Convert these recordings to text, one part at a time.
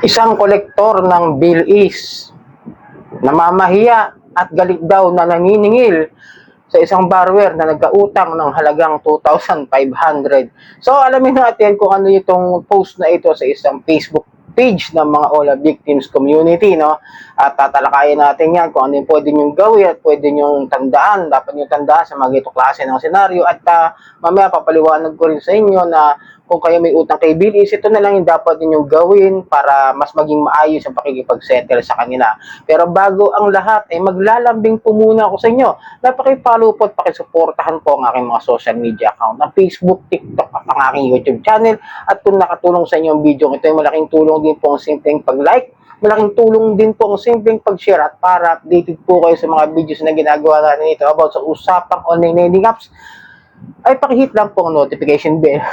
Isang kolektor ng bilis, namamahiya at galit daw na naniningil sa isang borrower na nagkautang ng halagang 2,500. So alamin natin kung ano itong post na ito sa isang Facebook page ng mga OLA Victims Community, no? At tatalakayin natin yan kung ano yung pwede nyo gawin at pwede nyo tandaan, dapat nyo tandaan sa mga ito klase ng senaryo. At mamaya papaliwanag ko rin sa inyo na kung kayo may utang kay Bilis, ito na lang yung dapat ninyong gawin para mas maging maayos ang pakikipag-settle sa kanila. Pero bago ang lahat, ay maglalambing po muna ako sa inyo na paki-follow po at pakisuportahan po ang aking mga social media account na Facebook, TikTok at ang aking YouTube channel. At kung nakatulong sa inyo ang video, ito ay malaking tulong din po ang simpleng pag-like, malaking tulong din po ang simpleng pag-share at para updated po kayo sa mga videos na ginagawa natin ito about sa usapang online lending apps, ay pakihit lang po ang notification bell.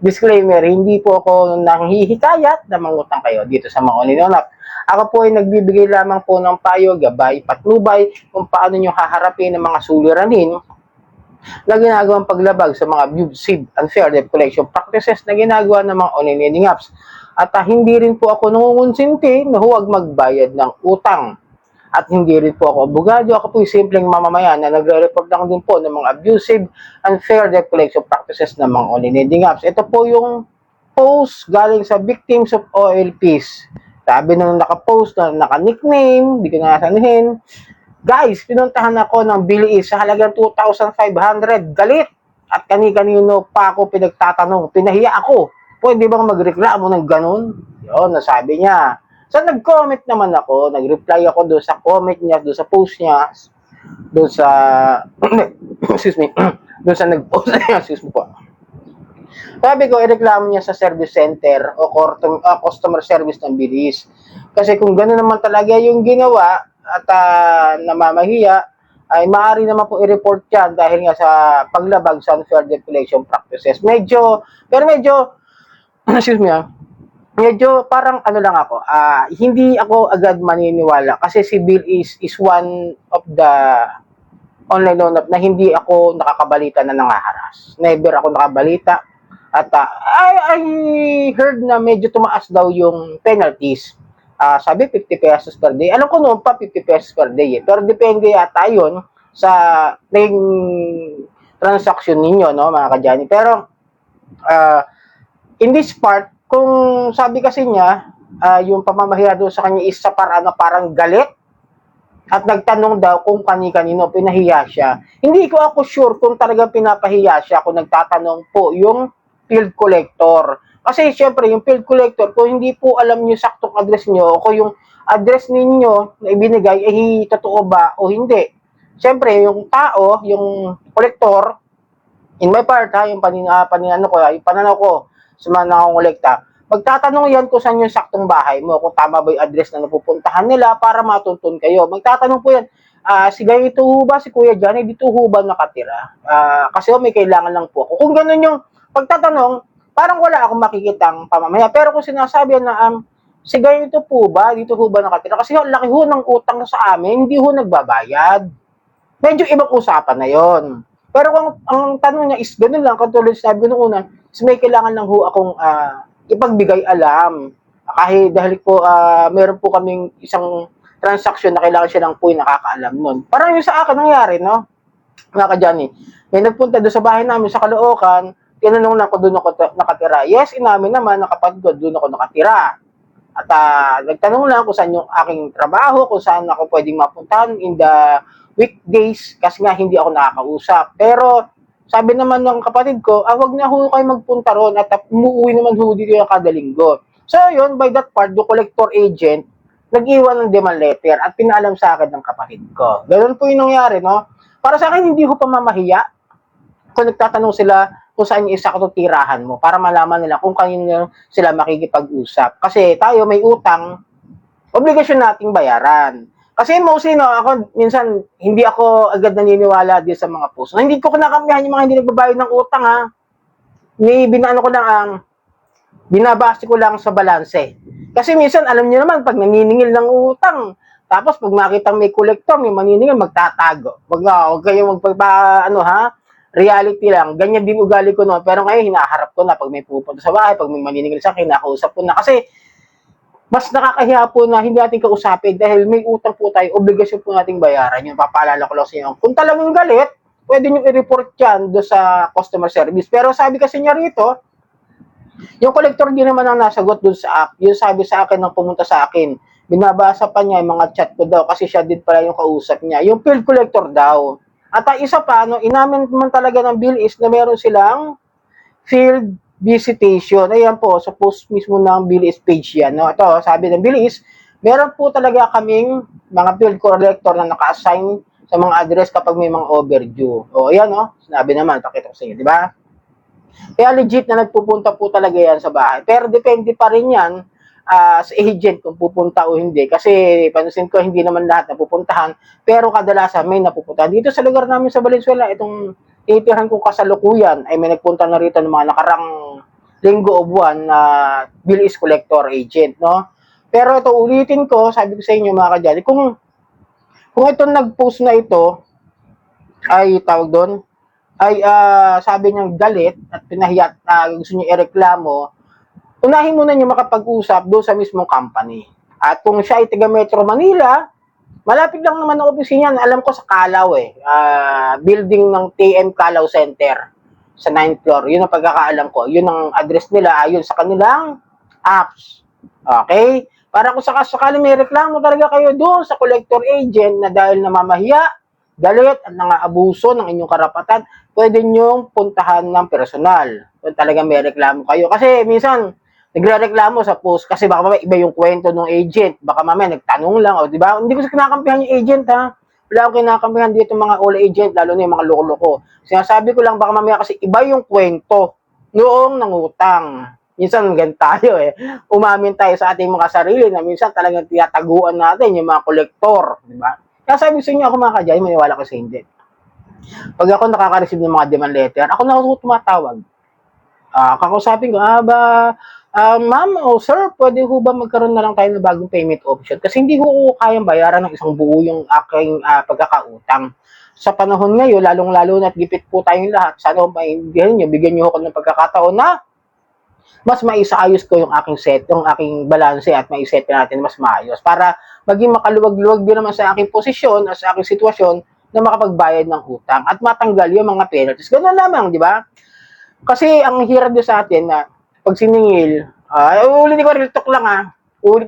Disclaimer, hindi po ako nanghihikayat na mangutang kayo dito sa mga online loan app. Ako po ay nagbibigay lamang po ng payo, gabay, patnubay kung paano nyo haharapin ang mga suliranin na ginagawang paglabag sa mga abusive, unfair debt collection practices na ginagawa ng mga online lending apps. At hindi rin po ako nangungonsinti na huwag magbayad ng utang. At hindi rin po ako abogado, ako po yung simpleng mamamayan na nagre-report lang din po ng mga abusive, unfair debt collection practices ng mga online lending apps. Ito po yung post galing sa victims of OLPs. Sabi nung naka-post na naka-nickname, di ko nasanuhin, guys, pinuntahan ako ng Bilis sa halagang 2,500. Galit! At kani-kanino pa ako pinagtatanong. Pinahiya ako. Pwede bang magreklamo ng ganun? Yun, nasabi niya. So, nag-comment naman ako. Nag-reply ako doon sa comment niya, doon sa post niya, doon sa, excuse me, doon sa nag-post niya, excuse me po. Sabi ko, ireklamo niya sa service center o customer service ng Bilis. Kasi kung gano'n naman talaga yung ginawa at namamahiya, ay maaari naman po i-report yan dahil nga sa paglabag sa unfair debt collection practices. Medyo, excuse me medyo parang ano lang ako, hindi ako agad maniniwala kasi si Bill is one of the online loan app na hindi ako nakakabalita na nangaharas. Never ako nakabalita. At I heard na medyo tumaas daw yung penalties. Sabi 50 pesos per day. Alam ko noon pa 50 pesos per day. Pero depende yata yun sa naging transaction ninyo, no, mga kadyani. Pero in this part, kung sabi kasi niya, yung pamamahiya doon sa kanya is sa parang galit at nagtanong daw kung kani-kanino pinahiya siya. Hindi ko ako sure kung talagang pinapahiya siya kung nagtatanong po yung field collector. Kasi syempre, yung field collector, kung hindi po alam niyo saktong address niyo o kung yung address ninyo na ibinigay ay totoo ba o hindi. Syempre, yung tao, yung collector, in my part yung pananaw ko sa mga nakongolekta, magtatanong yan kung saan yung saktong bahay mo, kung tama ba yung address na napupuntahan nila para matuntun kayo. Magtatanong po yan, si ganito ho ba, si Kuya Johnny, dito ho ba nakatira? Kasi may kailangan lang po ako. Kung ganun yung pagtatanong, parang wala akong makikitang pamamaya. Pero kung sinasabi na, si ganito po ba, dito ho ba nakatira? Kasi laki ho ng utang sa amin, hindi ho nagbabayad. Medyo ibang usapan na yon. Pero kung ang tanong niya is ganun lang, katulad sabi ko noong una, may kailangan lang ho akong ipagbigay alam. Kahit dahil po meron po kaming isang transaction na kailangan siya lang po yung nakakaalam nun. Parang yung sa akin nangyari, no? Mga ka-Johnny. May nagpunta doon sa bahay namin sa Caloocan, tinanong lang ko doon ako nakatira. Yes, inamin naman, nakapag doon ako nakatira. At nagtanong lang kung saan yung aking trabaho, kung saan ako pwedeng mapuntahan in the weekdays kasi nga hindi ako nakakausap. Pero sabi naman ng kapatid ko, wag na ho kayo magpunta ron at umuwi naman ho dito yung kada linggo. So yun, by that part, the collector agent, nag-iwan ng demand letter at pinaalam sa akin ng kapatid ko. Ganun po yung nangyari, no? Para sa akin, hindi ho pamamahiya kung nagtatanong sila kung saan yung isaktong tirahan mo para malaman nila kung kanino sila makikipag-usap. Kasi tayo may utang, obligasyon nating bayaran. Kasi mostly, no, ako, minsan, hindi ako agad naniniwala din sa mga post. Hindi ko kinakampihan yung mga hindi nagbabayad ng utang, ha. Binabase ko lang sa balanse. Kasi minsan, alam niyo naman, pag naniningil ng utang, tapos pag makita may collector, may maniningil, magtatago. Wag kayo reality lang. Ganyan din ugali ko noon. Pero ngayon, hinaharap ko na pag may pupunta sa bahay, pag may maniningil sa akin, nakausap ko na. Kasi, mas nakakahiya po na hindi natin kausapin dahil may utang po tayo, obligasyon po nating bayaran yun. Papaalala ko lang sa inyo. Kung talagang galit, pwede nyo i-report yan do sa customer service. Pero sabi kasi niya rito, yung collector din naman ang nasagot dun sa app. Yung sabi sa akin nang pumunta sa akin, binabasa pa niya yung mga chat ko daw kasi siya din pala yung kausap niya. Yung field collector daw. At isa pa, no, inamin naman talaga ng bill is na meron silang field visitation. Ayan po, sa post mismo ng Bilis page yan. No? Ito, sabi ng Bilis, meron po talaga kaming mga field collector na naka-assign sa mga address kapag may mga overdue. O, ayan, no? Sinabi naman, pakita ko sa inyo, di ba? Kaya legit na nagpupunta po talaga yan sa bahay. Pero depende pa rin yan sa agent kung pupunta o hindi. Kasi pansin ko, hindi naman lahat napupuntahan. Pero kadalasan may napupuntahan. Dito sa lugar namin sa Valenzuela, itong titirahan ko kasalukuyan ay may nagpunta na rito ng mga nakarang linggo o buwan na bill is collector agent, no? Pero ito, ulitin ko, sabi ko sa inyo mga kadyali, kung itong nag-post na ito, ay tawag doon, ay sabi niyang galit at pinahiyat na gusto niya ireklamo, unahin muna niyo makapag-usap doon sa mismong company. At kung siya ay taga Metro Manila, malapit lang naman ang opisina niyan. Alam ko sa Calao building ng TM Calao Center sa 9th floor. Yun ang pagkakaalam ko. Yun ang address nila ayon sa kanilang apps. Okay? Para kung sakasakali may reklamo talaga kayo doon sa collector agent na dahil namamahiya, galit at nangaabuso ng inyong karapatan, pwede nyong puntahan ng personal. Kung talaga may reklamo kayo. Kasi minsan, nagre-reklamo sa post kasi baka mamaya iba yung kwento ng agent. Baka mamaya nagtanong lang, o di ba? Hindi ko kinakampihan yung agent, ha? Wala akong kinakampihan dito mga all agent, lalo na yung mga loko-loko. Sinasabi ko lang, baka mamaya kasi iba yung kwento noong nangutang. Minsan ganun tayo Umamin tayo sa ating mga sarili na minsan talagang tinataguan natin yung mga kolektor, di ba? Kaya sabi sa inyo ako mga kadyay, maniwala ko sa hindi. Pag ako nakaka-receive ng mga demand letter, ako na ako tumatawag. Kakausapin ko, ma'am o sir, pwede ho ba magkaroon na lang tayo ng bagong payment option? Kasi hindi ko kayang bayaran ng isang buo yung aking pagkakautang. Sa panahon ngayon, lalong-lalo na at gipit po tayong lahat, sana maintindihan nyo, bigyan nyo ako ng pagkakataon na mas maisaayos ko yung aking balanse at maiset natin mas maayos para maging makaluwag-luwag din naman sa aking posisyon at sa aking sitwasyon na makapagbayad ng utang at matanggal yung mga penalties. Ganun lamang, di ba? Kasi ang hirap din sa atin na pag siningil, ulitin ko, real talk lang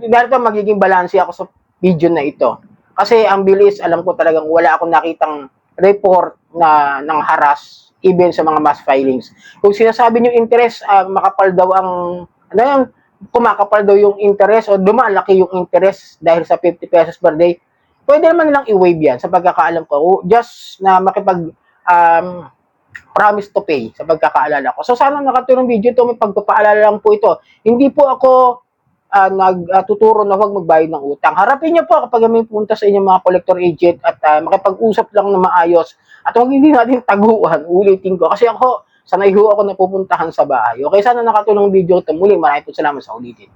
dahil ito magiging balanse ako sa video na ito. Kasi ang bilis, alam ko talagang wala akong nakitang report na ng haras even sa mga mass filings. Kung sinasabi niyo interest, makapal daw ang, kumakapal daw yung interest o dumalaki yung interest dahil sa 50 pesos per day, pwede naman nilang i-waive yan sa pagkakaalam ko. Just na promise to pay sa pagkakaalala ko. So sana nakatulong video ito, may pagpapaalala lang po ito. Hindi po ako nagtuturo na huwag magbayad ng utang. Harapin niyo po kapag may punta sa inyong mga collector agent at makipag-usap lang na maayos at huwag hindi natin taguan, ulitin ko. Kasi ako, sanay ho ako na pupuntahan sa bahay. Okay, sana nakatulong video ito. Muli, maraming po salamat sa ulitin.